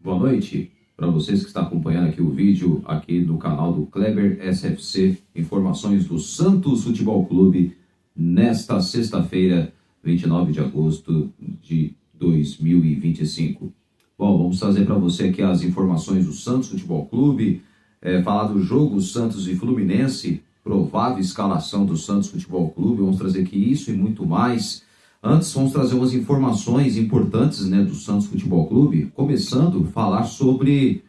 Boa noite para vocês que estão acompanhando aqui o vídeo aqui do canal do Kleber SFC, informações do Santos Futebol Clube nesta sexta-feira, 29 de agosto de 2025. Bom, vamos trazer para você aqui as informações do Santos Futebol Clube, falar do jogo Santos e Fluminense, provável escalação do Santos Futebol Clube, vamos trazer aqui isso e muito mais. Antes, vamos trazer umas informações importantes, do Santos Futebol Clube, começando a falar sobre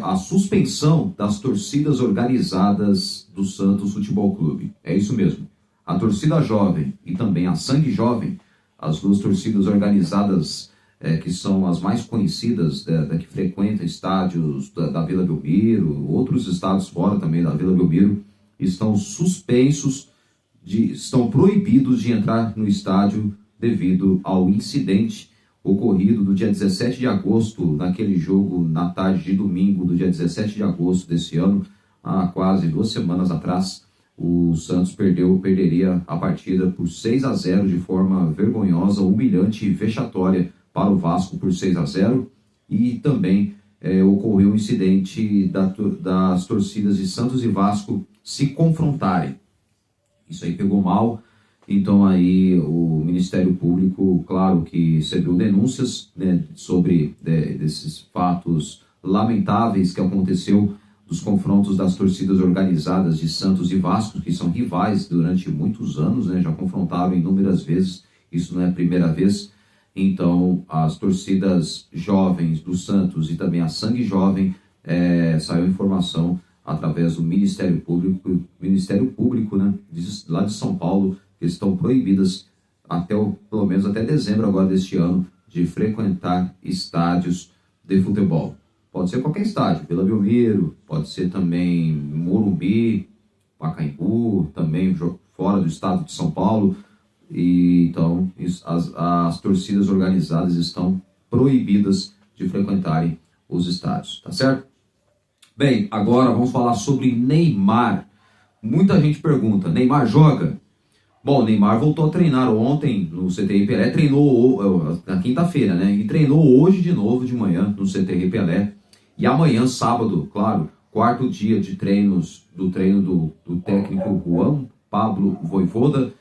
a suspensão das torcidas organizadas do Santos Futebol Clube. É isso mesmo. A torcida jovem e também a sangue jovem, as duas torcidas organizadas que são as mais conhecidas, que frequentam estádios da Vila Belmiro, outros estados fora também da Vila Belmiro, estão suspensos, estão proibidos de entrar no estádio devido ao incidente ocorrido no dia 17 de agosto, naquele jogo na tarde de domingo do dia 17 de agosto desse ano, há quase 2 semanas atrás. O Santos perderia a partida por 6-0 de forma vergonhosa, humilhante e vexatória para o Vasco por 6-0, e também ocorreu um incidente das torcidas de Santos e Vasco se confrontarem. Isso aí pegou mal, então aí o Ministério Público, claro que recebeu denúncias sobre desses fatos lamentáveis que aconteceu, dos confrontos das torcidas organizadas de Santos e Vasco, que são rivais durante muitos anos, já confrontaram inúmeras vezes, isso não é a primeira vez. Então as torcidas jovens do Santos e também a sangue jovem, saiu informação através do Ministério Público, lá de São Paulo, que estão proibidas pelo menos até dezembro agora deste ano, de frequentar estádios de futebol. Pode ser qualquer estádio, Vila Belmiro, pode ser também Morumbi, Pacaembu, também fora do estado de São Paulo. E então as torcidas organizadas estão proibidas de frequentarem os estádios, tá certo? Bem, agora vamos falar sobre Neymar. Muita gente pergunta, Neymar joga? Bom, Neymar voltou a treinar ontem no CT Pelé, treinou na quinta-feira, e treinou hoje de novo de manhã no CT Pelé. E amanhã, sábado, claro, quarto dia de treinos, do treino do técnico Juan Pablo Vojvoda,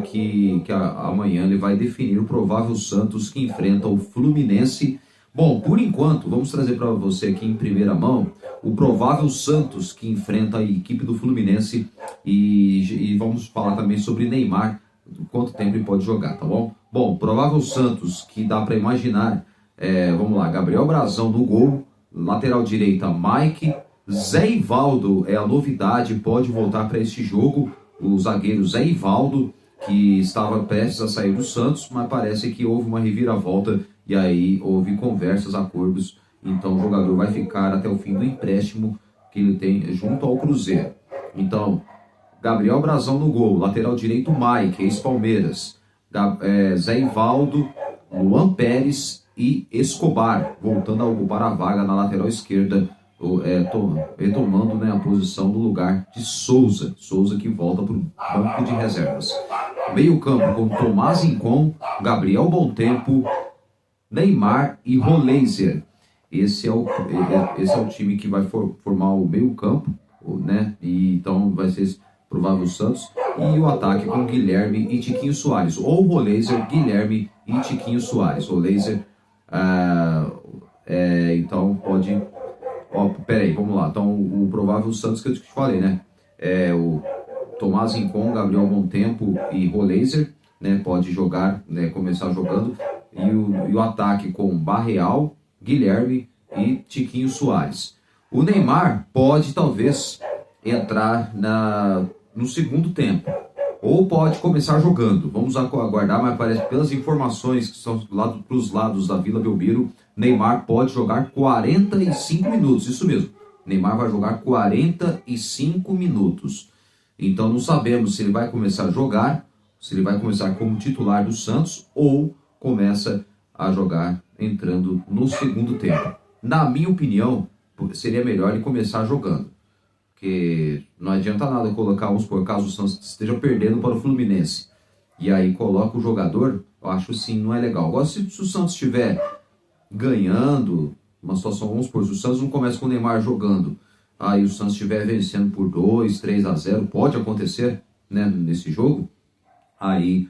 que amanhã ele vai definir o provável Santos que enfrenta o Fluminense. Bom, por enquanto, vamos trazer para você aqui em primeira mão o provável Santos que enfrenta a equipe do Fluminense e vamos falar também sobre Neymar, quanto tempo ele pode jogar, tá bom? Bom, provável Santos que dá para imaginar, vamos lá, Gabriel Brazão no gol, lateral direita Mike, Zé Ivaldo é a novidade, pode voltar para este jogo, o zagueiro Zé Ivaldo, que estava prestes a sair do Santos, mas parece que houve uma reviravolta e aí houve conversas, acordos, então o jogador vai ficar até o fim do empréstimo que ele tem junto ao Cruzeiro. Então, Gabriel Brazão no gol, lateral direito Mike, ex-Palmeiras, Zé Ivaldo, Luan Pérez e Escobar, voltando a ocupar a vaga na lateral esquerda, retomando a posição no lugar de Souza que volta para o banco de reservas. Meio campo com Tomás Rincon, Gabriel Bontempo, Neymar e Roleiser. Esse é o time que vai formar o meio campo, e então vai ser provável Santos, e o ataque com Guilherme e Tiquinho Soares, ou Roleiser, Guilherme e Tiquinho Soares. Roleiser, então pode... Peraí, vamos lá. Então, o provável Santos que eu te falei, o Tomás Rincon, Gabriel Bontempo e Roleiser, pode jogar, começar jogando. E o ataque com Barreal, Guilherme e Tiquinho Soares. O Neymar pode, talvez, entrar no segundo tempo. Ou pode começar jogando. Vamos aguardar, mas parece pelas informações que são para os lados da Vila Belmiro, Neymar pode jogar 45 minutos. Isso mesmo. Neymar vai jogar 45 minutos. Então não sabemos se ele vai começar a jogar, se ele vai começar como titular do Santos ou começa a jogar entrando no segundo tempo. Na minha opinião, seria melhor ele começar jogando. Porque não adianta nada colocar, por caso o Santos esteja perdendo para o Fluminense, e aí coloca o jogador, eu acho assim, não é legal. Agora, se o Santos estiver ganhando, uma situação, vamos supor, se o Santos não começa com o Neymar jogando, aí o Santos estiver vencendo por 2, 3-0, pode acontecer, né, nesse jogo, aí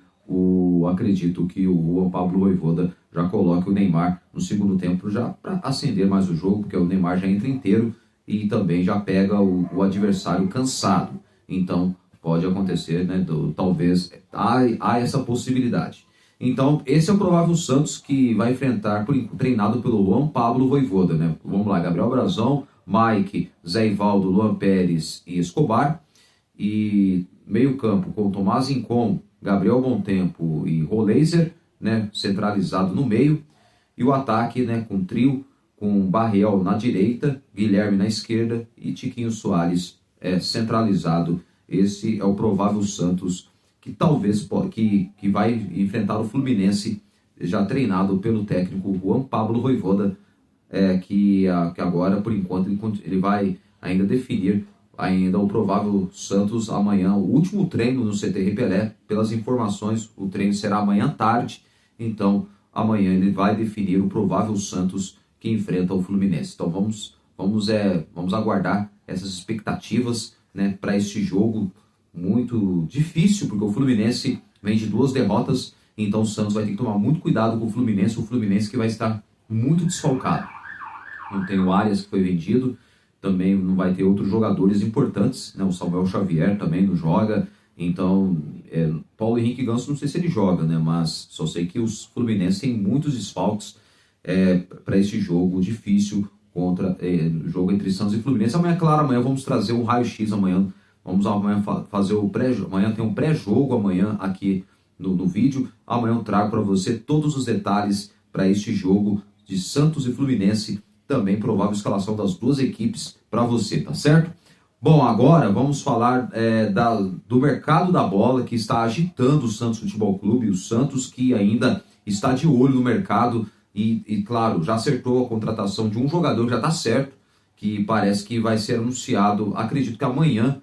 acredito que o Juan Pablo Vojvoda já coloque o Neymar no segundo tempo já para acender mais o jogo, porque o Neymar já entra inteiro e também já pega o adversário cansado. Então pode acontecer, né? Talvez há essa possibilidade. Então esse é o provável Santos que vai enfrentar, treinado pelo Juan Pablo Vojvoda, né? Vamos lá: Gabriel Brazão, Mike, Zé Ivaldo, Luan Pérez e Escobar. E meio campo com Tomás Incon, Gabriel Bontempo e Roleiser, né, centralizado no meio. E o ataque, né, com trio, com Barreal na direita, Guilherme na esquerda e Tiquinho Soares centralizado. Esse é o provável Santos que talvez que vai enfrentar o Fluminense, já treinado pelo técnico Juan Pablo Vojvoda, que agora, por enquanto, ele vai ainda definir ainda o provável Santos amanhã, o último treino no CT Pelé. Pelas informações, o treino será amanhã à tarde, então amanhã ele vai definir o provável Santos que enfrenta o Fluminense. Então vamos aguardar essas expectativas, né, para este jogo muito difícil, porque o Fluminense vem de 2 derrotas, então o Santos vai ter que tomar muito cuidado com o Fluminense que vai estar muito desfalcado. Não tem o Arias, que foi vendido, também não vai ter outros jogadores importantes, né? O Samuel Xavier também não joga, então Paulo Henrique Ganso não sei se ele joga, né? Mas só sei que os Fluminenses têm muitos desfalques para esse jogo difícil contra o jogo entre Santos e Fluminense. Amanhã, claro, amanhã vamos trazer um raio-x amanhã. Vamos amanhã fazer o pré-jogo. Amanhã tem um pré-jogo amanhã aqui no vídeo. Amanhã eu trago para você todos os detalhes para este jogo de Santos e Fluminense. Também provável escalação das duas equipes para você, tá certo? Bom, agora vamos falar do mercado da bola que está agitando o Santos Futebol Clube. O Santos que ainda está de olho no mercado e claro, já acertou a contratação de um jogador que já está certo, que parece que vai ser anunciado, acredito que amanhã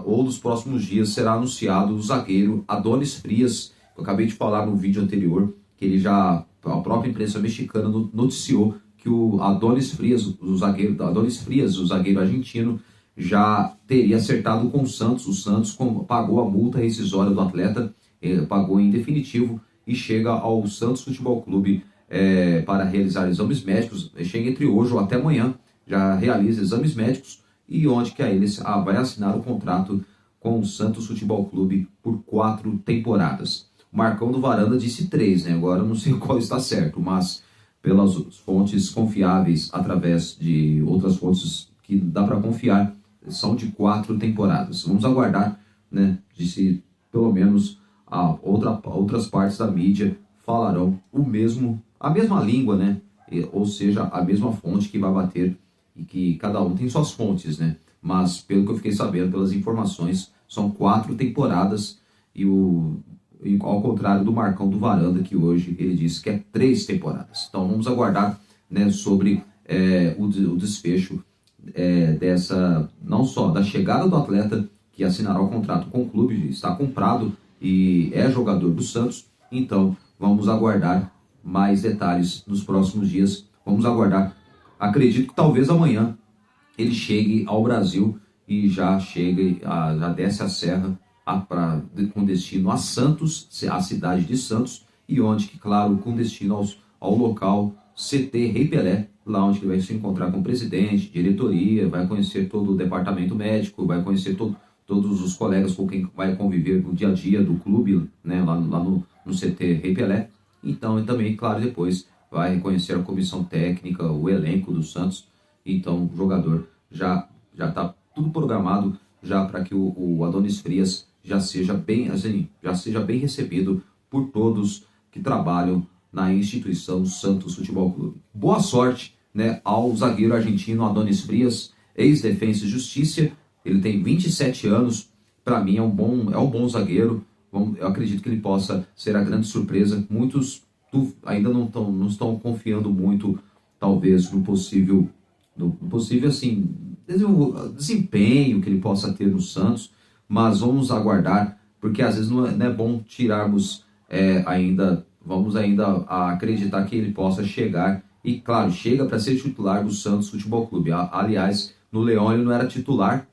ou nos próximos dias será anunciado o zagueiro Adonis Frias. Eu acabei de falar no vídeo anterior que a própria imprensa mexicana noticiou que o Adonis Frias, o zagueiro argentino, já teria acertado com o Santos. O Santos pagou a multa rescisória do atleta, pagou em definitivo e chega ao Santos Futebol Clube para realizar exames médicos. Chega entre hoje ou até amanhã, já realiza exames médicos e onde que ele vai assinar o contrato com o Santos Futebol Clube por 4 temporadas. O Marcão do Varanda disse 3, né? Agora eu não sei qual está certo, mas pelas fontes confiáveis, através de outras fontes que dá para confiar, são de 4 temporadas. Vamos aguardar, né, de se pelo menos outras partes da mídia falarão a mesma língua, né, ou seja, a mesma fonte que vai bater, e que cada um tem suas fontes, né, mas pelo que eu fiquei sabendo, pelas informações, são 4 temporadas e ao contrário do Marcão do Varanda, que hoje ele disse que é 3 temporadas. Então vamos aguardar, né, sobre o desfecho não só da chegada do atleta, que assinará o contrato com o clube, está comprado e é jogador do Santos. Então vamos aguardar mais detalhes nos próximos dias. Vamos aguardar. Acredito que talvez amanhã ele chegue ao Brasil e já desce a serra com destino a Santos, a cidade de Santos, e onde que, claro, com destino ao local CT Rei Pelé, lá onde ele vai se encontrar com o presidente, diretoria, vai conhecer todo o departamento médico, vai conhecer todos os colegas com quem vai conviver no dia a dia do clube, né, lá no CT Rei Pelé. Então, e também, claro, depois vai reconhecer a comissão técnica, o elenco do Santos. Então, o jogador já está tudo programado já para que o Adonis Frias já seja bem recebido por todos que trabalham na instituição Santos Futebol Clube. Boa sorte, né, ao zagueiro argentino Adonis Frias, ex-Defensa e Justiça. Ele tem 27 anos, para mim é um bom zagueiro. Eu acredito que ele possa ser a grande surpresa. Muitos ainda não estão confiando muito, talvez, no possível assim, desempenho que ele possa ter no Santos, mas vamos aguardar, porque às vezes não é bom tirarmos vamos ainda acreditar que ele possa chegar e, claro, chega para ser titular do Santos Futebol Clube. Aliás, no Leão ele não era titular,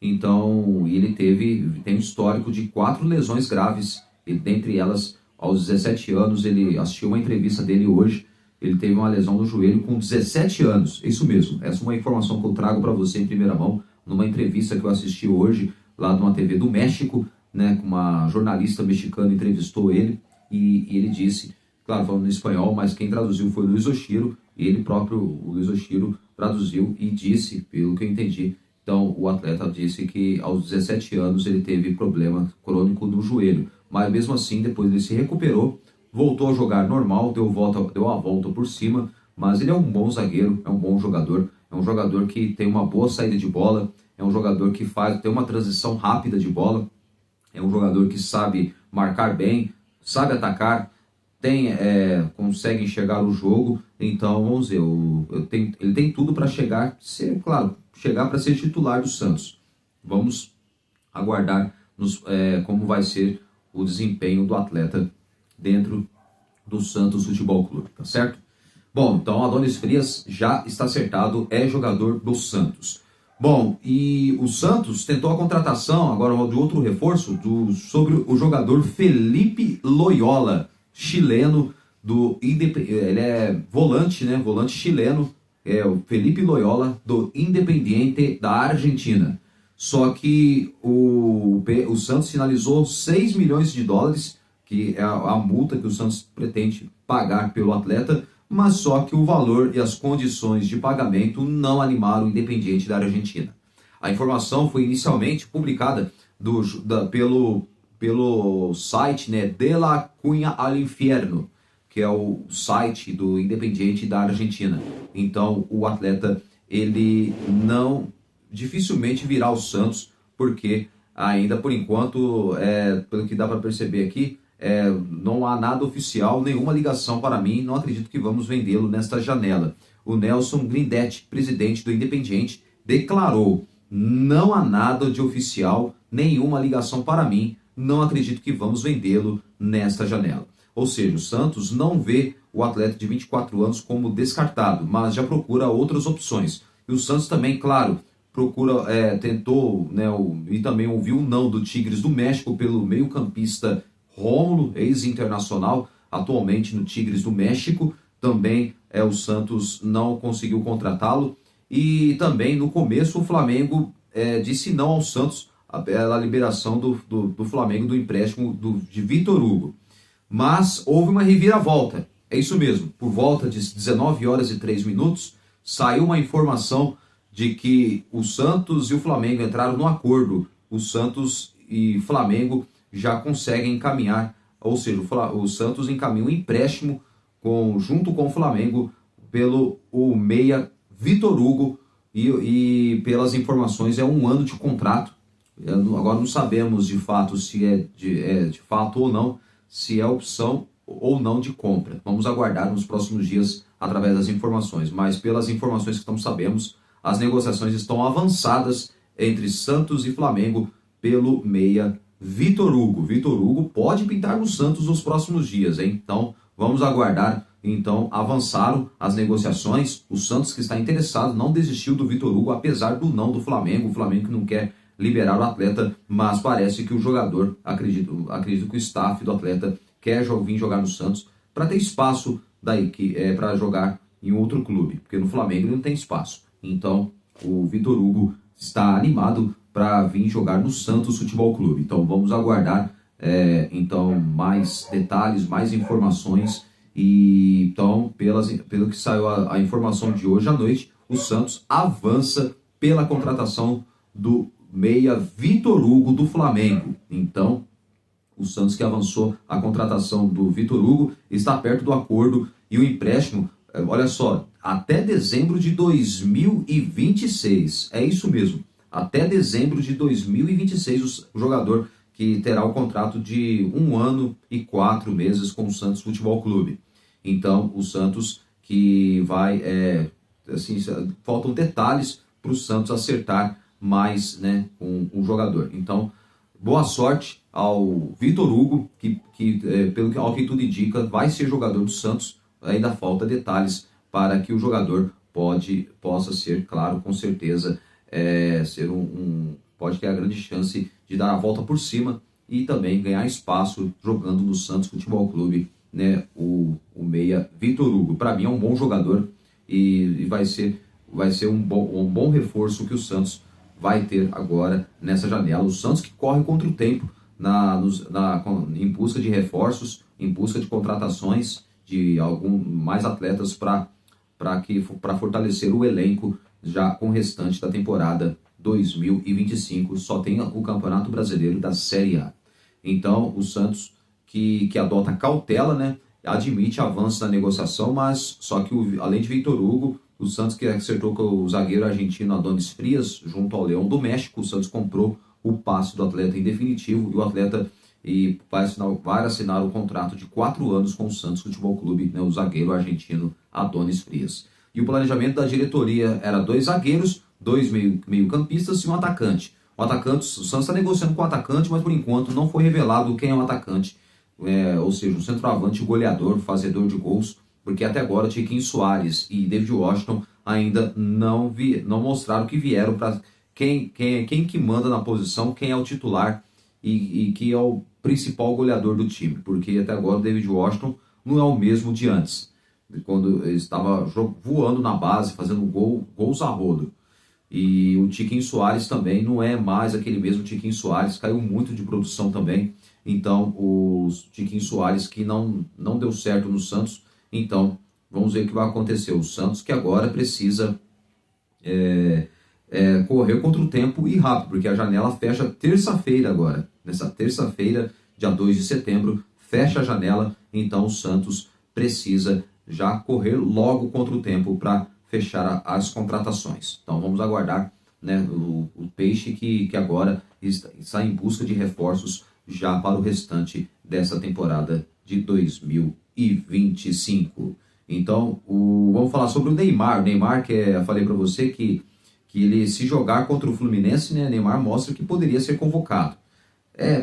então ele tem um histórico de 4 lesões graves, e dentre elas, aos 17 anos, ele assistiu uma entrevista dele hoje, ele teve uma lesão no joelho com 17 anos, isso mesmo, essa é uma informação que eu trago para você em primeira mão, numa entrevista que eu assisti hoje, lá numa TV do México, né, uma jornalista mexicana entrevistou ele, e ele disse, claro, falando em espanhol, mas quem traduziu foi o Luiz Oshiro, e ele próprio, o Luiz Oshiro, traduziu e disse, pelo que eu entendi, então o atleta disse que aos 17 anos ele teve problema crônico no joelho, mas mesmo assim, depois ele se recuperou, voltou a jogar normal, deu a volta por cima, mas ele é um bom zagueiro, é um bom jogador, é um jogador que tem uma boa saída de bola, é um jogador que tem uma transição rápida de bola, é um jogador que sabe marcar bem, sabe atacar, consegue enxergar o jogo, então vamos dizer, ele tem tudo para chegar para ser titular do Santos. Vamos aguardar como vai ser o desempenho do atleta dentro do Santos Futebol Clube, tá certo? Bom, então Adonis Frias já está acertado, é jogador do Santos. Bom, e o Santos tentou a contratação agora de outro reforço sobre o jogador Felipe Loyola, chileno ele é volante, né? Volante chileno, é o Felipe Loyola do Independiente da Argentina. Só que o Santos finalizou 6 milhões de dólares, que é a multa que o Santos pretende pagar pelo atleta, mas só que o valor e as condições de pagamento não animaram o Independiente da Argentina. A informação foi inicialmente publicada pelo site, né, De La Cunha al Infierno, que é o site do Independiente da Argentina. Então o atleta ele dificilmente virá ao Santos, porque ainda por enquanto, pelo que dá para perceber aqui, não há nada oficial, nenhuma ligação para mim, não acredito que vamos vendê-lo nesta janela. O Nelson Grindetti, presidente do Independiente, declarou: não há nada de oficial, nenhuma ligação para mim, não acredito que vamos vendê-lo nesta janela. Ou seja, o Santos não vê o atleta de 24 anos como descartado, mas já procura outras opções. E o Santos também, claro, tentou, né, e também ouviu o não do Tigres do México pelo meio-campista Rômulo, ex-internacional, atualmente no Tigres do México. Também o Santos não conseguiu contratá-lo. E também no começo o Flamengo disse não ao Santos pela liberação do Flamengo do empréstimo de Vitor Hugo. Mas houve uma reviravolta, é isso mesmo, por volta de 19 horas e 3 minutos, saiu uma informação de que o Santos e o Flamengo entraram no acordo. O Santos e Flamengo já conseguem encaminhar, ou seja, o Santos encaminha um empréstimo junto com o Flamengo pelo meia Vitor Hugo e pelas informações é 1 ano de contrato. Agora não sabemos de fato se de fato ou não, se é opção ou não de compra. Vamos aguardar nos próximos dias através das informações, mas pelas informações que estamos sabemos, as negociações estão avançadas entre Santos e Flamengo pelo meia Vitor Hugo. Vitor Hugo pode pintar no Santos nos próximos dias, hein? Então vamos aguardar. Então avançaram as negociações, o Santos, que está interessado, não desistiu do Vitor Hugo, apesar do não do Flamengo, o Flamengo que não quer liberar o atleta, mas parece que o jogador, acredito que o staff do atleta quer vir jogar no Santos para ter espaço para jogar em outro clube, porque no Flamengo ele não tem espaço. Então o Vitor Hugo está animado para vir jogar no Santos Futebol Clube. Então vamos aguardar mais detalhes, mais informações. E então, pelo que saiu a informação de hoje à noite, o Santos avança pela contratação do meia Vitor Hugo do Flamengo. Então, o Santos, que avançou a contratação do Vitor Hugo, está perto do acordo e o empréstimo, olha só, até dezembro de 2026. É isso mesmo, até dezembro de 2026 o jogador que terá o contrato de 1 ano e 4 meses com o Santos Futebol Clube. Então, o Santos que vai, faltam detalhes para o Santos acertar mais, né, com o jogador. Então, boa sorte ao Vitor Hugo, que ao que tudo indica, vai ser jogador do Santos. Ainda falta detalhes para que o jogador possa ser, claro, com certeza, pode ter a grande chance de dar a volta por cima e também ganhar espaço jogando no Santos Futebol Clube, né? O meia Vitor Hugo, para mim é um bom jogador e vai ser um bom reforço que o Santos vai ter agora nessa janela. O Santos que corre contra o tempo em busca de reforços, em busca de contratações de mais atletas para fortalecer o elenco já com o restante da temporada 2025. Só tem o Campeonato Brasileiro da Série A. Então, o Santos, que adota cautela, né, admite avanço na negociação, mas só que, além de Vitor Hugo, o Santos que acertou com o zagueiro argentino Adonis Frias, junto ao Leão do México, o Santos comprou o passe do atleta em definitivo, e o atleta vai assinar o contrato de 4 anos com o Santos Futebol Clube, né, o zagueiro argentino Adonis Frias. E o planejamento da diretoria era 2 zagueiros, 2 meio-campistas e um atacante. O Santos está negociando com o atacante, mas por enquanto não foi revelado quem é o atacante, ou seja, um centroavante goleador, fazedor de gols, porque até agora Tiquinho Soares e David Washington ainda não mostraram que vieram para quem que manda na posição, quem é o titular e que é o principal goleador do time, porque até agora o David Washington não é o mesmo de antes, quando ele estava voando na base, fazendo gols a rodo. E o Tiquinho Soares também não é mais aquele mesmo Tiquinho Soares, caiu muito de produção também. Então, o Tiquinho Soares que não deu certo no Santos. Então, vamos ver o que vai acontecer. O Santos que agora precisa correr contra o tempo e rápido, porque a janela fecha terça-feira agora. Nessa terça-feira, dia 2 de setembro, fecha a janela. Então, o Santos precisa já correr logo contra o tempo para fechar as contratações. Então vamos aguardar, né, o Peixe que agora está em busca de reforços já para o restante dessa temporada de 2025. Então vamos falar sobre o Neymar. O Neymar, que eu falei para você que ele, se jogar contra o Fluminense, né, Neymar mostra que poderia ser convocado.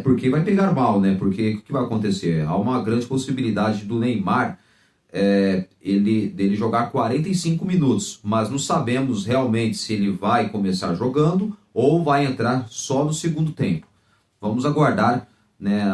Porque vai pegar mal, né? Porque o que vai acontecer? Há uma grande possibilidade do Neymar dele jogar 45 minutos, mas não sabemos realmente se ele vai começar jogando ou vai entrar só no segundo tempo. Vamos aguardar, né,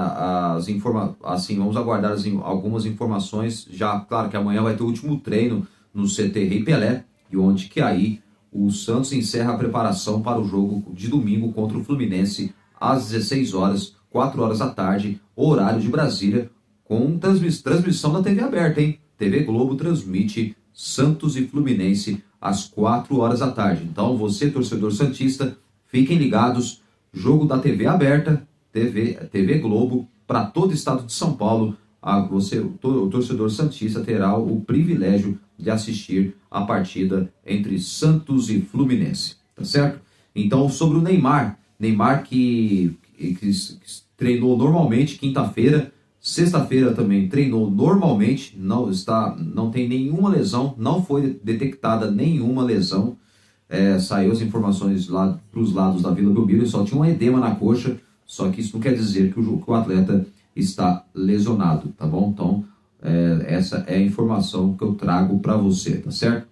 algumas informações. Já, claro que amanhã vai ter o último treino no CT Rei Pelé, e onde que aí o Santos encerra a preparação para o jogo de domingo contra o Fluminense às 16 horas, 4 horas da tarde, horário de Brasília, com transmissão da TV aberta, hein? TV Globo transmite Santos e Fluminense às 4 horas da tarde. Então, você, torcedor santista, fiquem ligados. Jogo da TV aberta, TV Globo, para todo o estado de São Paulo. O torcedor santista terá o privilégio de assistir a partida entre Santos e Fluminense. Tá certo? Então, sobre o Neymar que treinou normalmente quinta-feira, sexta-feira também treinou normalmente, não tem nenhuma lesão, não foi detectada nenhuma lesão. Saiu as informações lá para os lados da Vila Belmiro, só tinha um edema na coxa, só que isso não quer dizer que o atleta está lesionado, tá bom? Então, essa é a informação que eu trago para você, tá certo?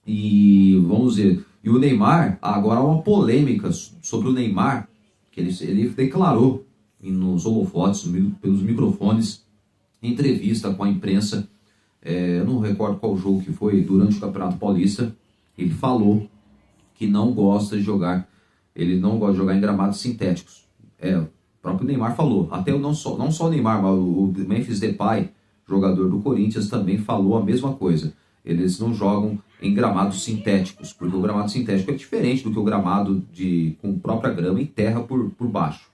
E vamos ver. E o Neymar, agora há uma polêmica sobre o Neymar, que ele declarou nos holofotes, pelos microfones, em entrevista com a imprensa, eu não recordo qual jogo que foi, durante o Campeonato Paulista, ele falou que não gosta de jogar, ele não gosta de jogar em gramados sintéticos. O próprio Neymar falou, até não só o Neymar, mas o Memphis Depay, jogador do Corinthians, também falou a mesma coisa. Eles não jogam em gramados sintéticos, porque o gramado sintético é diferente do que o gramado com própria grama e terra por baixo.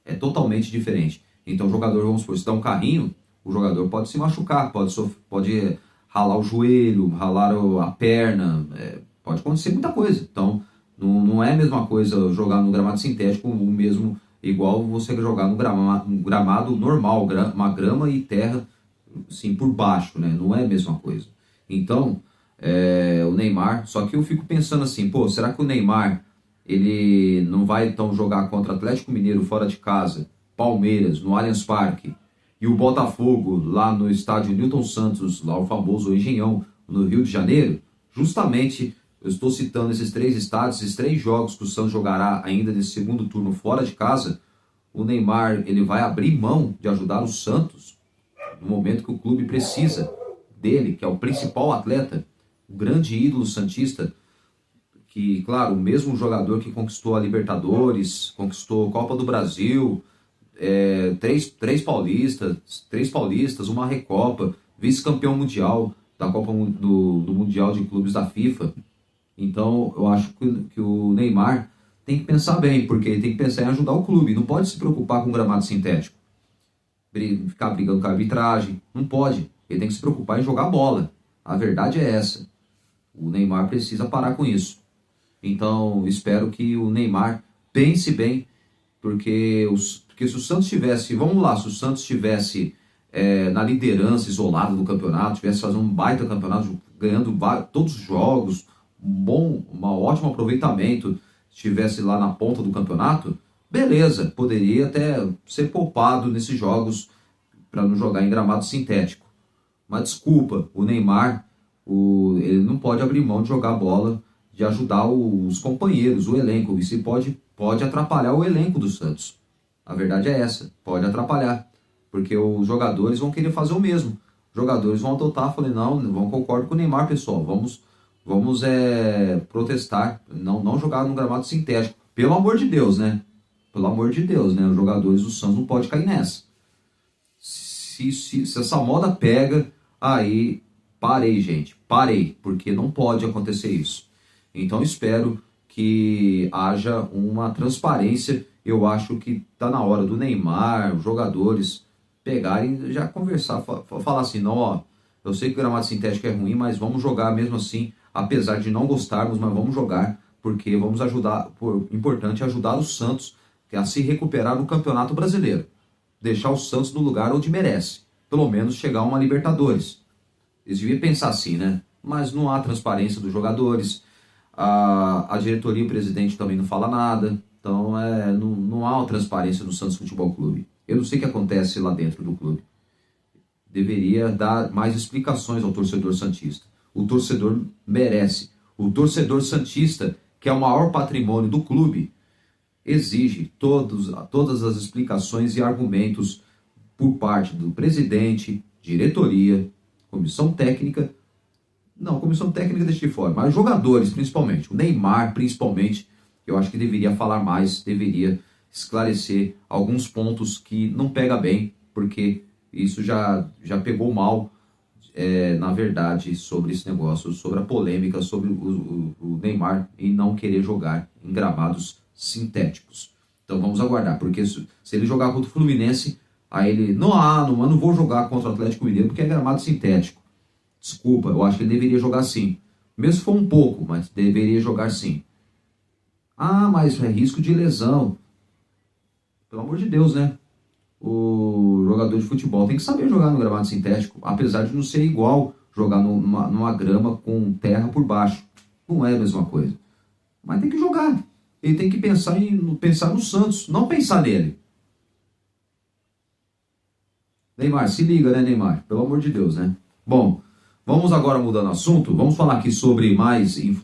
É totalmente diferente. Então o jogador, vamos supor, se dá um carrinho, o jogador pode se machucar, pode ralar o joelho, ralar a perna, pode acontecer muita coisa. Então não é a mesma coisa jogar no gramado sintético, o mesmo igual você jogar no gramado normal, uma grama e terra assim, por baixo, né? Não é a mesma coisa. Então, o Neymar, só que eu fico pensando assim, será que o Neymar ele não vai então jogar contra Atlético Mineiro fora de casa, Palmeiras no Allianz Parque, e o Botafogo lá no estádio Newton Santos, lá o famoso Engenhão, no Rio de Janeiro, justamente eu estou citando esses 3 estádios, esses 3 jogos que o Santos jogará ainda nesse segundo turno fora de casa. O Neymar, ele vai abrir mão de ajudar o Santos no momento que o clube precisa dele, que é o principal atleta, o grande ídolo santista, que, claro, o mesmo jogador que conquistou a Libertadores, conquistou a Copa do Brasil, três paulistas, uma Recopa, vice-campeão mundial da Copa do Mundial de Clubes da FIFA. Então, eu acho que o Neymar tem que pensar bem, porque ele tem que pensar em ajudar o clube. Não pode se preocupar com gramado sintético, ficar brigando com a arbitragem. Não pode. Ele tem que se preocupar em jogar bola. A verdade é essa. O Neymar precisa parar com isso. Então, espero que o Neymar pense bem, porque se o Santos tivesse, vamos lá, se o Santos tivesse na liderança, isolado do campeonato, tivesse fazendo um baita campeonato, ganhando todos os jogos, um ótimo aproveitamento, estivesse lá na ponta do campeonato, beleza, poderia até ser poupado nesses jogos para não jogar em gramado sintético. Mas desculpa, o Neymar, ele não pode abrir mão de jogar bola, de ajudar os companheiros, o elenco. Isso pode atrapalhar o elenco do Santos. A verdade é essa, pode atrapalhar, porque os jogadores vão querer fazer o mesmo. Os jogadores vão adotar, falei, não, vamos concordar com o Neymar, pessoal, vamos protestar, não jogar no gramado sintético. Pelo amor de Deus, né? Pelo amor de Deus, né? Os jogadores do Santos não podem cair nessa. Se essa moda pega, aí parei, gente. Parei, porque não pode acontecer isso. Então espero que haja uma transparência. Eu acho que está na hora do Neymar, os jogadores pegarem, já conversar, falar assim, não, ó, eu sei que o gramado sintético é ruim, mas vamos jogar mesmo assim, apesar de não gostarmos, mas vamos jogar, porque vamos ajudar, importante ajudar o Santos a se recuperar no Campeonato Brasileiro. Deixar o Santos no lugar onde merece, pelo menos chegar a uma Libertadores. Eles deviam pensar assim, né? Mas não há transparência dos jogadores, a diretoria e o presidente também não fala nada, então não há transparência no Santos Futebol Clube. Eu não sei o que acontece lá dentro do clube. Deveria dar mais explicações ao torcedor santista. O torcedor merece. O torcedor santista, que é o maior patrimônio do clube, exige todas as explicações e argumentos por parte do presidente, diretoria, comissão técnica. Não, comissão técnica deixa de fora, mas os jogadores principalmente, o Neymar principalmente, eu acho que deveria falar mais, deveria esclarecer alguns pontos que não pega bem, porque isso já pegou mal, na verdade, sobre esse negócio, sobre a polêmica, sobre o Neymar e não querer jogar em gramados sintéticos. Então vamos aguardar, porque se ele jogar contra o Fluminense, aí ele, não vou jogar contra o Atlético Mineiro porque é gramado sintético. Desculpa, eu acho que ele deveria jogar sim. Mesmo se for um pouco, mas deveria jogar sim. Mas é risco de lesão. Pelo amor de Deus, né? O jogador de futebol tem que saber jogar no gramado sintético, apesar de não ser igual jogar numa grama com terra por baixo. Não é a mesma coisa. Mas tem que jogar. Ele tem que pensar no Santos, não pensar nele. Neymar, se liga, né, Neymar? Pelo amor de Deus, né? Bom, vamos agora mudando o assunto. Vamos falar aqui sobre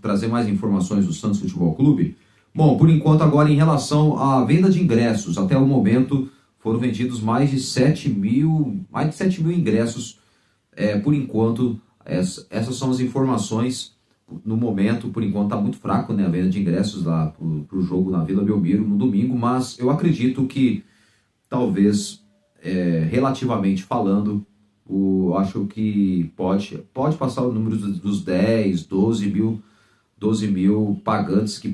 trazer mais informações do Santos Futebol Clube. Bom, por enquanto agora em relação à venda de ingressos, até o momento foram vendidos mais de 7 mil ingressos. Por enquanto, essas são as informações no momento. Por enquanto está muito fraco, né, a venda de ingressos lá para o jogo na Vila Belmiro no domingo, mas eu acredito que talvez, relativamente falando, eu acho que pode passar o número dos 10, 12 mil pagantes que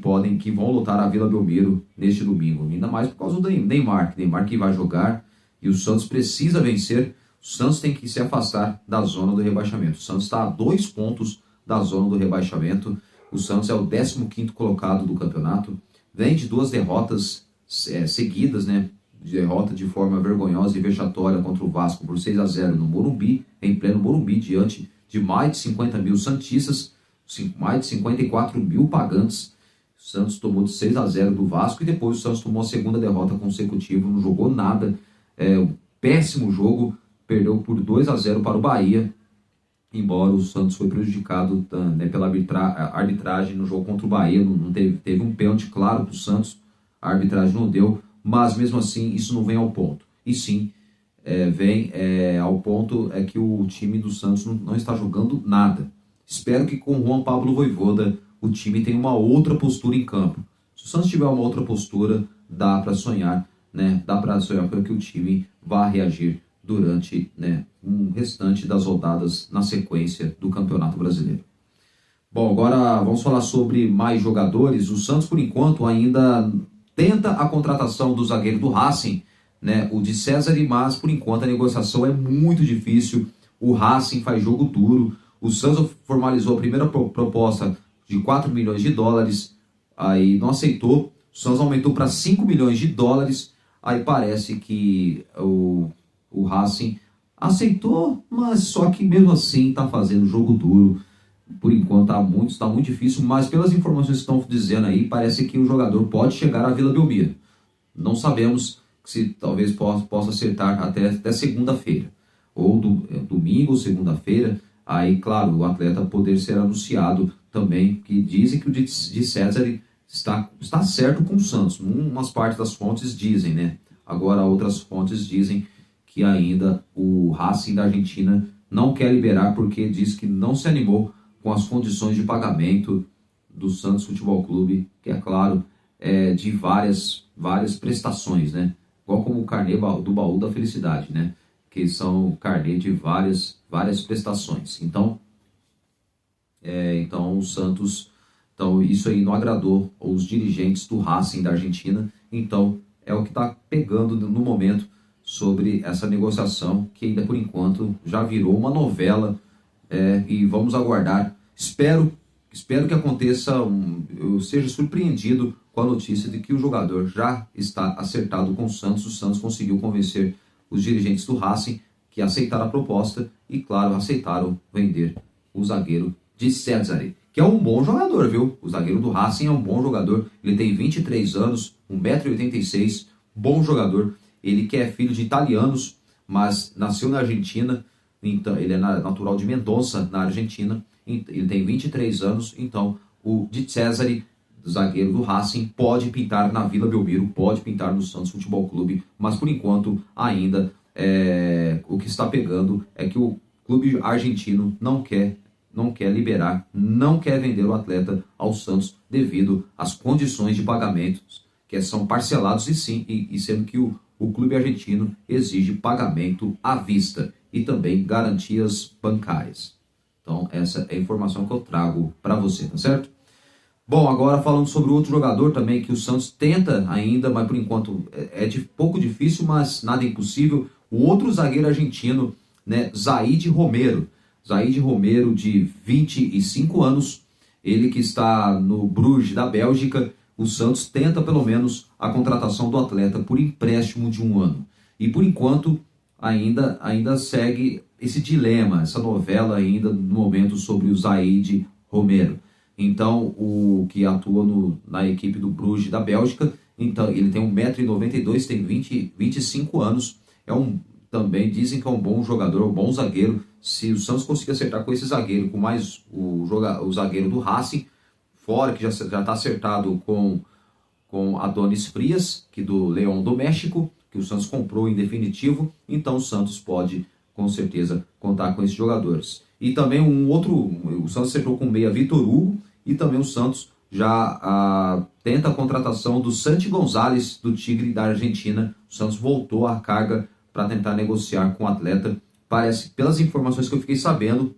vão lotar a Vila Belmiro neste domingo. Ainda mais por causa do Neymar que vai jogar e o Santos precisa vencer. O Santos tem que se afastar da zona do rebaixamento. O Santos está a 2 pontos da zona do rebaixamento. O Santos é o 15º colocado do campeonato. Vem de 2 derrotas seguidas, né? Derrota de forma vergonhosa e vexatória contra o Vasco por 6-0 no Morumbi, em pleno Morumbi, diante de mais de 50 mil santistas, mais de 54 mil pagantes. O Santos tomou de 6-0 do Vasco e depois o Santos tomou a segunda derrota consecutiva, não jogou nada, um péssimo jogo, perdeu por 2-0 para o Bahia. embora o Santos foi prejudicado, né, pela arbitragem no jogo contra o Bahia. Não teve um pênalti claro para o Santos, a arbitragem não deu, mas mesmo assim isso não vem ao ponto. E sim, vem ao ponto que o time do Santos não está jogando nada. Espero que com o Juan Pablo Vojvoda o time tenha uma outra postura em campo. Se o Santos tiver uma outra postura, dá para sonhar, né? Dá para sonhar para que o time vá reagir durante, né, o restante das rodadas na sequência do Campeonato Brasileiro. Bom, agora vamos falar sobre mais jogadores. O Santos, por enquanto, ainda tenta a contratação do zagueiro do Racing, né, o de César, mas por enquanto a negociação é muito difícil. O Racing faz jogo duro. O Santos formalizou a primeira proposta de 4 milhões de dólares, aí não aceitou. O Santos aumentou para 5 milhões de dólares, aí parece que o Racing aceitou, mas só que mesmo assim está fazendo jogo duro. Por enquanto está muito difícil, mas pelas informações que estão dizendo aí, parece que o jogador pode chegar à Vila Belmiro. Não sabemos se talvez possa acertar até segunda-feira, ou domingo ou segunda-feira. Aí, claro, o atleta poder ser anunciado também, que dizem que o de César está certo com o Santos. Umas partes das fontes dizem, né? Agora outras fontes dizem que ainda o Racing da Argentina não quer liberar porque diz que não se animou com as condições de pagamento do Santos Futebol Clube, que é claro, de várias prestações, né? Igual como o carnê do baú da felicidade, né? Que são carnê de várias prestações. Então o Santos, então isso aí não agradou os dirigentes do Racing da Argentina. Então é o que está pegando no momento sobre essa negociação, que ainda por enquanto já virou uma novela, e vamos aguardar. Espero que aconteça, eu seja surpreendido com a notícia de que o jogador já está acertado com o Santos. O Santos conseguiu convencer os dirigentes do Racing que aceitaram a proposta e, claro, aceitaram vender o zagueiro de César, que é um bom jogador, viu? O zagueiro do Racing é um bom jogador, ele tem 23 anos, 1,86 m, bom jogador. Ele que é filho de italianos, mas nasceu na Argentina, então ele é natural de Mendoza, na Argentina. Ele tem 23 anos, então o de César, zagueiro do Racing, pode pintar na Vila Belmiro, pode pintar no Santos Futebol Clube, mas por enquanto ainda o que está pegando é que o clube argentino não quer liberar, não quer vender o atleta ao Santos devido às condições de pagamentos que são parcelados e sendo que o clube argentino exige pagamento à vista e também garantias bancárias. Então essa é a informação que eu trago para você, tá certo? Bom, agora falando sobre outro jogador também que o Santos tenta ainda, mas por enquanto pouco difícil, mas nada impossível. O outro zagueiro argentino, né, Zaid Romero. Zaid Romero, de 25 anos, ele que está no Bruges da Bélgica. O Santos tenta pelo menos a contratação do atleta por empréstimo de 1 ano. E por enquanto ainda segue esse dilema, essa novela ainda no momento sobre o Zaid Romero. Então, o que atua na equipe do Bruges da Bélgica, então ele tem 1,92 m, tem 25 anos, também dizem que é um bom jogador, um bom zagueiro. Se o Santos conseguir acertar com esse zagueiro, com mais o zagueiro do Racing, fora que já está acertado com Adonis Frias, que do Leão do México, que o Santos comprou em definitivo, então o Santos pode com certeza contar com esses jogadores. E também o Santos acertou com o meia Vitor Hugo, e também o Santos já tenta a contratação do Santi Gonzalez, do Tigre da Argentina. O Santos voltou à carga para tentar negociar com o atleta. Parece, pelas informações que eu fiquei sabendo,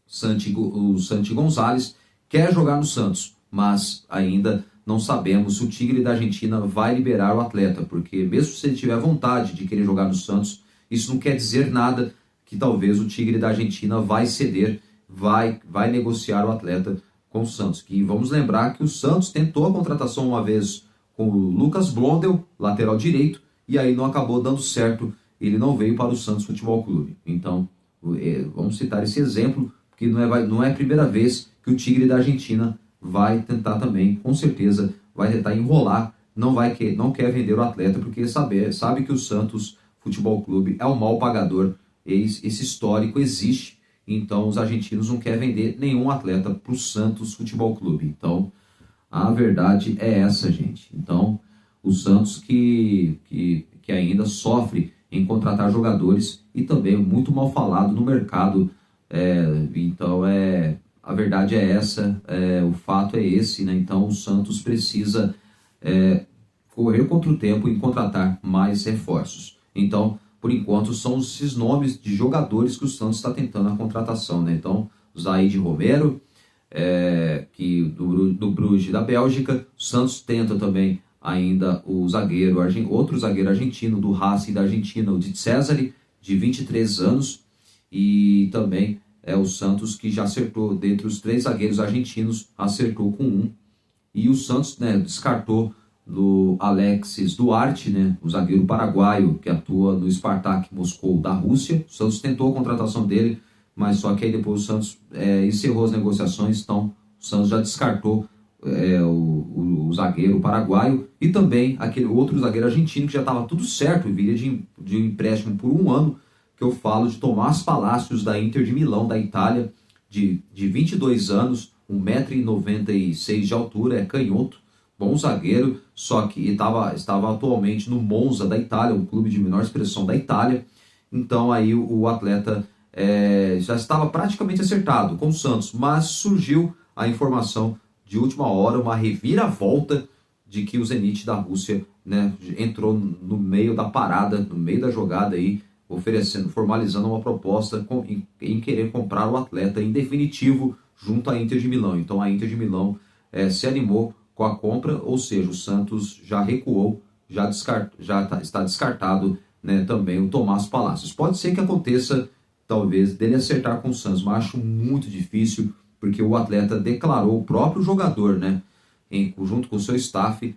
o Santi Gonzalez quer jogar no Santos, mas ainda não sabemos se o Tigre da Argentina vai liberar o atleta, porque mesmo se ele tiver vontade de querer jogar no Santos, isso não quer dizer nada que talvez o Tigre da Argentina vai ceder, vai negociar o atleta com o Santos. Que vamos lembrar que o Santos tentou a contratação uma vez com o Lucas Blondel, lateral direito, e aí não acabou dando certo, ele não veio para o Santos Futebol Clube. Então, vamos citar esse exemplo, porque não é a primeira vez que o Tigre da Argentina vai tentar também, com certeza, vai tentar enrolar, não quer vender o atleta, porque sabe que o Santos Futebol Clube é um mau pagador, esse histórico existe, então os argentinos não querem vender nenhum atleta para o Santos Futebol Clube. Então, a verdade é essa, gente. Então, o Santos que ainda sofre em contratar jogadores e também muito mal falado no mercado. Então, a verdade é essa, o fato é esse, né? Então, o Santos precisa correr contra o tempo e contratar mais reforços. Então, por enquanto, são esses nomes de jogadores que o Santos está tentando a contratação, né? Então, Zaid Romero, do Bruges da Bélgica. O Santos tenta também ainda outro zagueiro argentino do Racing da Argentina, o de Cesare, de 23 anos. E também o Santos que já acertou, dentre os 3 zagueiros argentinos, acertou com um. E o Santos, né, descartou do Alexis Duarte, né, o zagueiro paraguaio que atua no Spartak Moscou da Rússia. O Santos tentou a contratação dele, mas só que aí depois o Santos encerrou as negociações, então o Santos já descartou o zagueiro paraguaio e também aquele outro zagueiro argentino que já estava tudo certo, viria de um empréstimo por um ano, que eu falo de Tomás Palacios, da Inter de Milão, da Itália, de 22 anos, 1,96 m de altura, é canhoto, bom zagueiro, só que estava atualmente no Monza da Itália, um clube de menor expressão da Itália. Então aí o atleta já estava praticamente acertado com o Santos, mas surgiu a informação de última hora, uma reviravolta de que o Zenit da Rússia, né, entrou no meio da parada, no meio da jogada aí, formalizando uma proposta em querer comprar o atleta em definitivo junto à Inter de Milão. Então a Inter de Milão se animou com a compra, ou seja, o Santos já recuou, já está descartado, né, também o Tomás Palacios. Pode ser que aconteça, talvez, dele acertar com o Santos, mas acho muito difícil, porque o atleta declarou, o próprio jogador, né, junto com o seu staff,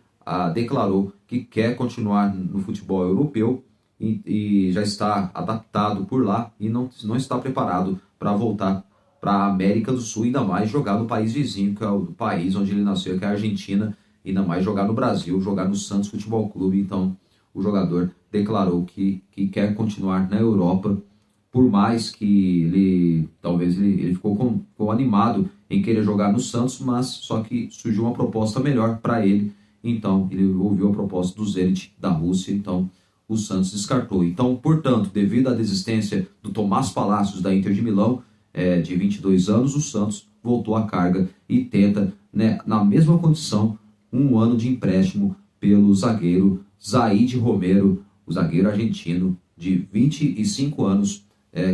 declarou que quer continuar no futebol europeu e já está adaptado por lá e não está preparado para voltar para a América do Sul, ainda mais jogar no país vizinho, que é o país onde ele nasceu, que é a Argentina, ainda mais jogar no Brasil, jogar no Santos Futebol Clube. Então o jogador declarou que quer continuar na Europa, por mais que ele ficou animado em querer jogar no Santos, mas só que surgiu uma proposta melhor para ele, então ele ouviu a proposta do Zenit da Rússia, então o Santos descartou. Então, portanto, devido à desistência do Tomás Palacios da Inter de Milão, de 22 anos, o Santos voltou à carga e tenta, né, na mesma condição, um ano de empréstimo pelo zagueiro Zaid Romero, o zagueiro argentino de 25 anos,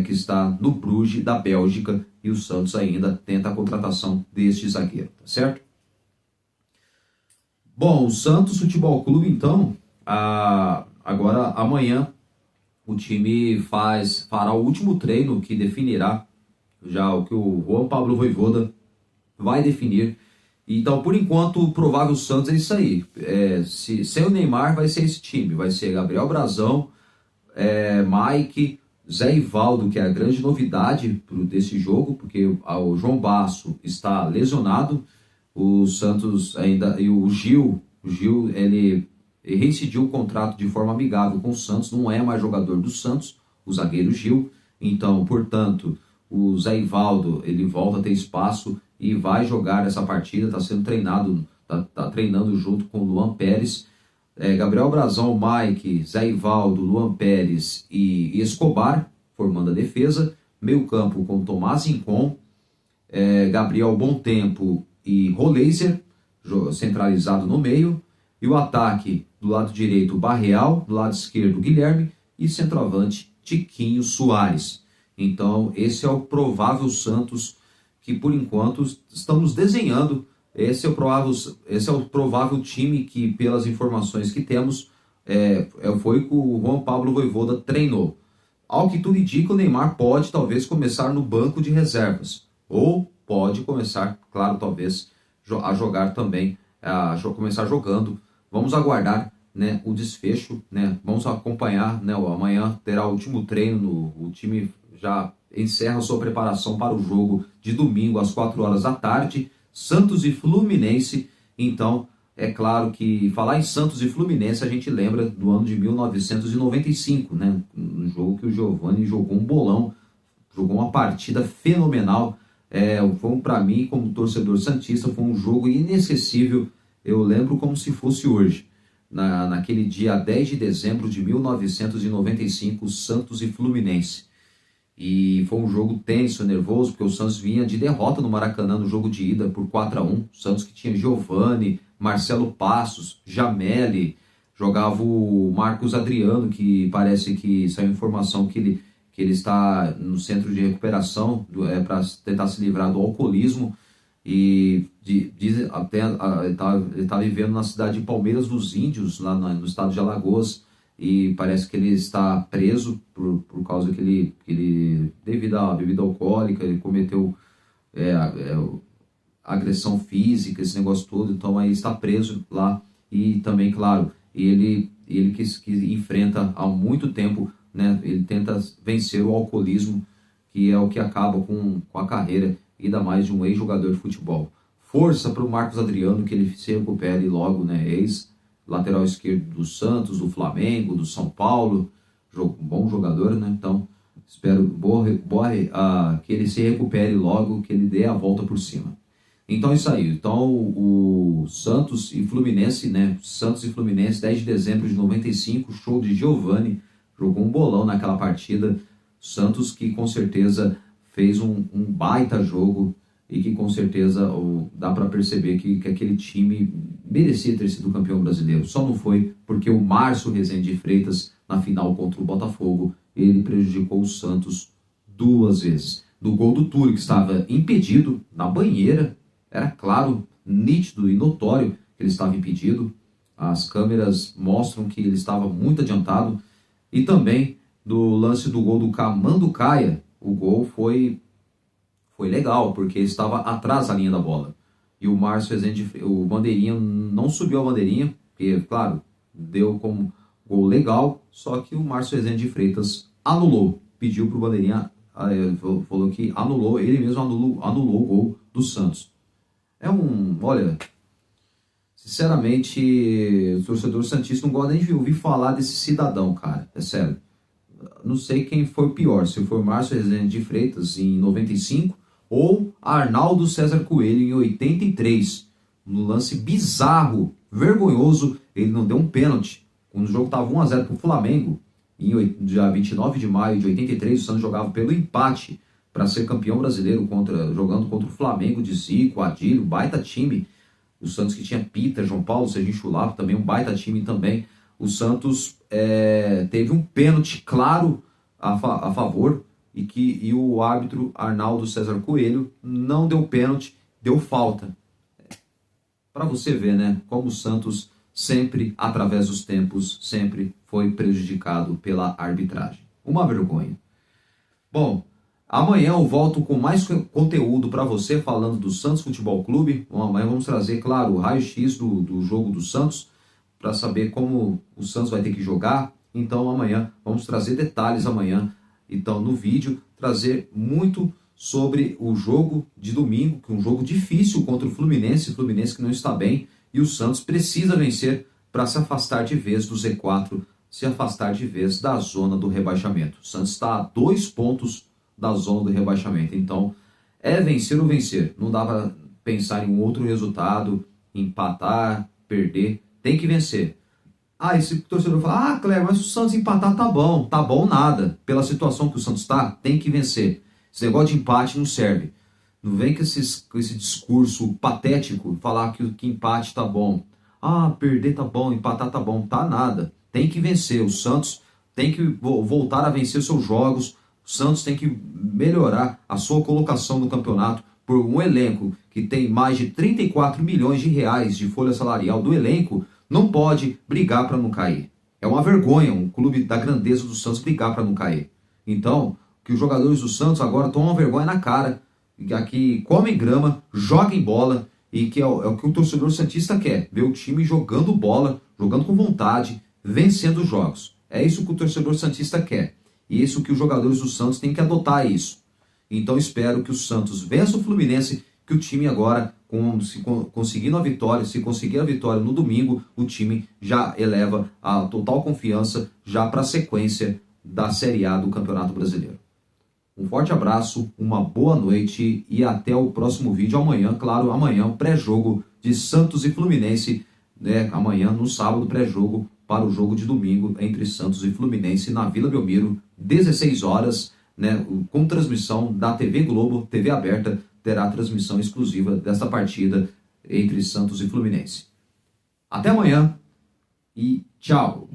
que está no Bruges da Bélgica, e o Santos ainda tenta a contratação deste zagueiro, tá certo? Bom, o Santos Futebol Clube, então, agora amanhã o time fará o último treino que definirá já o que o Juan Pablo Vojvoda vai definir. Então, por enquanto, o provável Santos é isso aí. Sem o Neymar, vai ser esse time. Vai ser Gabriel Brazão, Mike, Zé Ivaldo, que é a grande novidade desse jogo, porque o João Basso está lesionado. O Santos ainda... E o Gil, ele reincidiu o contrato de forma amigável com o Santos. Não é mais jogador do Santos, o zagueiro Gil. Então, portanto, o Zé Ivaldo, ele volta a ter espaço e vai jogar essa partida, está sendo treinado, está treinando junto com o Luan Pérez. Gabriel Brazão, Mike, Zé Ivaldo, Luan Pérez e Escobar, formando a defesa. Meio campo com Tomás Rincon, Gabriel Bontempo e Roleiser, centralizado no meio. E o ataque, do lado direito, Barreal, do lado esquerdo, Guilherme, e centroavante, Tiquinho Soares. Então, esse é o provável Santos que, por enquanto, estamos desenhando. Esse é o provável time que, pelas informações que temos, foi que o Juan Pablo Vojvoda treinou. Ao que tudo indica, o Neymar pode, talvez, começar no banco de reservas. Ou pode começar, claro, talvez, a jogar também, começar jogando. Vamos aguardar, né, o desfecho, né? Vamos acompanhar, né? Amanhã terá o último treino, o time já encerra sua preparação para o jogo de domingo às 4 horas da tarde, Santos e Fluminense. Então, é claro que falar em Santos e Fluminense a gente lembra do ano de 1995, né? Um jogo que o Giovani jogou um bolão, jogou uma partida fenomenal. Para mim, como torcedor santista, foi um jogo inesquecível. Eu lembro como se fosse hoje. Naquele dia 10 de dezembro de 1995, Santos e Fluminense. E foi um jogo tenso, nervoso, porque o Santos vinha de derrota no Maracanã no jogo de ida por 4-1. Santos que tinha Giovani, Marcelo Passos, Jameli, jogava o Marcos Adriano, que parece que saiu informação que ele está no centro de recuperação para tentar se livrar do alcoolismo. E até ele está vivendo na cidade de Palmeiras dos Índios, lá no estado de Alagoas. E parece que ele está preso por causa que ele devido à bebida alcoólica, ele cometeu agressão física, esse negócio todo. Então aí está preso lá. E também, claro, ele que enfrenta há muito tempo, né, ele tenta vencer o alcoolismo, que é o que acaba com a carreira, ainda mais de um ex-jogador de futebol. Força para o Marcos Adriano, que ele se recupere logo, né, ex-lateral esquerdo do Santos, do Flamengo, do São Paulo, bom jogador, né? Então espero que ele se recupere logo, que ele dê a volta por cima. Então é isso aí. Então o Santos e Fluminense, né? Santos e Fluminense, 10 de dezembro de 95, show de Giovani, jogou um bolão naquela partida. Santos que com certeza fez um baita jogo e que com certeza dá para perceber que aquele time merecia ter sido campeão brasileiro. Só não foi porque o Márcio Rezende de Freitas, na final contra o Botafogo, ele prejudicou o Santos 2 vezes. Do gol do Túlio, que estava impedido na banheira, era claro, nítido e notório que ele estava impedido. As câmeras mostram que ele estava muito adiantado. E também do lance do gol do Manducaia, o gol foi legal, porque estava atrás da linha da bola. E o Márcio Rezende, o bandeirinha, não subiu a bandeirinha, porque, claro, deu como gol legal, só que o Márcio Rezende de Freitas anulou, pediu para o bandeirinha, falou que anulou, ele mesmo anulou o gol do Santos. Olha, sinceramente, o torcedor santista não gosta nem de ouvir falar desse cidadão, cara, é sério. Não sei quem foi pior, se foi o Márcio Rezende de Freitas em 95 ou Arnaldo César Coelho em 83. No lance bizarro, vergonhoso, ele não deu um pênalti. Quando o jogo estava 1-0 para o Flamengo, dia 29 de maio de 83, o Santos jogava pelo empate para ser campeão brasileiro, jogando contra o Flamengo de Zico, Adílio, baita time. O Santos que tinha Pita, João Paulo, Serginho Chulapa, também um baita time também. O Santos teve um pênalti claro a favor e o árbitro Arnaldo César Coelho não deu pênalti, deu falta. Para você ver, né, como o Santos sempre, através dos tempos, sempre foi prejudicado pela arbitragem. Uma vergonha. Bom, amanhã eu volto com mais conteúdo para você falando do Santos Futebol Clube. Amanhã vamos trazer, claro, o raio-x do jogo do Santos, para saber como o Santos vai ter que jogar. Então amanhã vamos trazer detalhes então no vídeo, trazer muito sobre o jogo de domingo, que é um jogo difícil contra o Fluminense que não está bem, e o Santos precisa vencer para se afastar de vez do Z4, se afastar de vez da zona do rebaixamento. O Santos está a 2 pontos da zona do rebaixamento, então é vencer ou vencer, não dá para pensar em um outro resultado, empatar, perder, tem que vencer. Esse torcedor fala, Cleber, mas se o Santos empatar tá bom nada, pela situação que o Santos está, tem que vencer. Esse negócio de empate não serve. Não vem com esse discurso patético, falar que empate tá bom. Perder tá bom, empatar tá bom. Tá nada. Tem que vencer. O Santos tem que voltar a vencer seus jogos. O Santos tem que melhorar a sua colocação no campeonato por um elenco que tem mais de 34 milhões de reais de folha salarial do elenco, não pode brigar para não cair. É uma vergonha um clube da grandeza do Santos brigar para não cair. Então, que os jogadores do Santos agora tomam vergonha na cara, que comem grama, joguem bola, e que é o que o torcedor santista quer, ver o time jogando bola, jogando com vontade, vencendo os jogos. É isso que o torcedor santista quer. E isso que os jogadores do Santos têm que adotar isso. Então espero que o Santos vença o Fluminense, que o time agora, se conseguir a vitória no domingo, o time já eleva a total confiança já para a sequência da Série A do Campeonato Brasileiro. Um forte abraço, uma boa noite e até o próximo vídeo amanhã. Claro, amanhã pré-jogo de Santos e Fluminense, né? Amanhã no sábado pré-jogo para o jogo de domingo entre Santos e Fluminense na Vila Belmiro, 16 horas, né? Com transmissão da TV Globo, TV aberta, terá transmissão exclusiva desta partida entre Santos e Fluminense. Até amanhã e tchau!